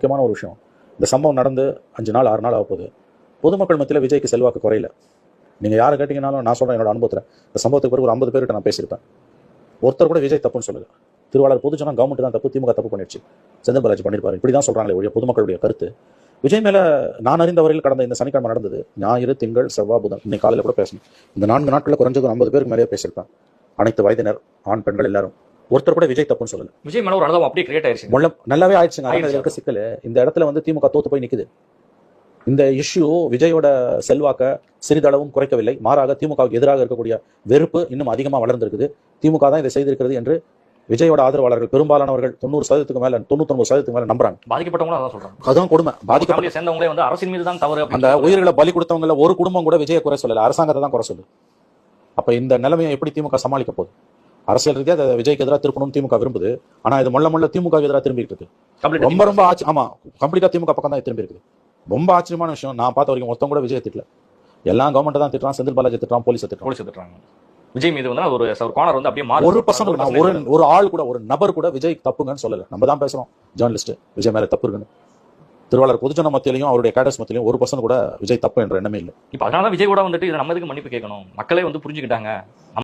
முக்கியமான ஒரு விஷயம். இந்த சம்பவம் நடந்து 5 நாள் 6 நாள் ஆக போகுது. பொதுமக்கள் மத்தியில் விஜய்க்கு செல்வாக்கு குறையல. நீங்கள் யாரை கேட்டிங்கனாலும் நான் சொல்கிறேன், என்னோட அனுபவத்தில் இந்த சம்பவத்துக்கு பிறகு ஒரு 50 பேர்கிட்ட நான் பேசியிருப்பேன். ஒருத்தர் கூட விஜய் தப்புன்னு சொல்லுங்க. திருவாளர் பொதுஜனம் கவர்மெண்ட் தான் தப்பு, திமுக தப்பு பண்ணிடுச்சு, செந்தில் பாலாஜி பண்ணியிருப்பாரு, இப்படி தான் சொல்கிறாங்களே ஒழிய பொதுமக்களுடைய கருத்து விஜய் மேலே நான் அறிந்த வரையில் கடந்த இந்த சனிக்கிழமை நடந்தது, ஞாயிறு திங்கள் செவ்வாய் புதன் இன்னைக்கு காலையில் கூட பேசணும். இந்த 4 நாட்களில் குறைஞ்சது 50 பேருக்கு மேலேயே பேசியிருப்பேன். அனைத்து வயதினர், ஆண் பெண்கள் எல்லாரும். ஒருத்தர் கூட விஜய் தப்புன்னு சொல்லல. விஜய் மேல ஒரு அனுபவம் அப்படியே கிரியேட் ஆயிடுச்சு. நல்லாவே ஆயிடுச்சுங்க. சிக்கல் இந்த இடத்துல வந்து திமுக தோத்து போய் நிக்குது. இந்த இஷ்யூ விஜயோட செல்வாக்க சிறிதளவும் குறைக்கவில்லை, மாறாக திமுகவுக்கு எதிராக இருக்கக்கூடிய வெறுப்பு இன்னும் அதிகமாக வளர்ந்திருக்குது. திமுக தான் இதை செய்திருக்கிறது என்று விஜயோட ஆதரவாளர்கள் பெரும்பாலானவர்கள் 90% மேல 99% மேல நம்புறாங்க. பாதிக்கப்பட்டவங்களும் அதான் சொல்றாங்க. அதுதான் கொடுமை. பாதிக்கப்பட்ட சேர்ந்தவங்களே வந்து அரசின் மீது தான் தவறு. அந்த உயிர்களை பலி கொடுத்தவங்கள ஒரு குடும்பம் கூட விஜயை குறை சொல்லல, அரசாங்கத்தை தான் குறை சொல்லு. அப்ப இந்த நிலைமையை எப்படி திமுக சமாளிக்க போகுது? அரசியல் ரீதியா அதை விஜய்க்கு எதிராக திருப்பணும்னு திமுக விரும்புது. ஆனா இது மொள்ள திமுக எதிராக திரும்பிட்டு இருக்கு. ரொம்ப ஆமா, கம்ப்ளீட்டா திமுக பக்கம் தான் திரும்பி இருக்குது. ரொம்ப ஆச்சரியமான விஷயம். நான் பார்த்த வரைக்கும் மொத்தம் கூட விஜய் திட்டல. எல்லாம் கவர்மெண்ட் தான் திட்டுறான், செந்தில் பாலாஜி திட்டுறான், போலீஸ் திட்டுறாங்க. விஜய் மீது வந்து ஒரு கார்னர் வந்து அப்படியே மாறி 1% ஒரு ஆள் கூட, ஒரு நபர் கூட விஜய் தப்புங்கன்னு சொல்லல. நம்ம தான் பேசுறோம் ஜேர்னலிஸ்ட் விஜய் மேல தப்பு இருக்குன்னு. திருவாளர் பொதுஜன மத்தியிலையும் அவருடைய கேடர்ஸ் மத்தியிலையும் 1% கூட விஜய் தப்பு என்ற எண்ணமே இல்லை. இப்ப அதனால விஜய் கூட வந்துட்டு இதை நம்ம எதுக்கு மன்னிப்பு கேட்கணும்? மக்களே வந்து புரிஞ்சுக்கிட்டாங்க.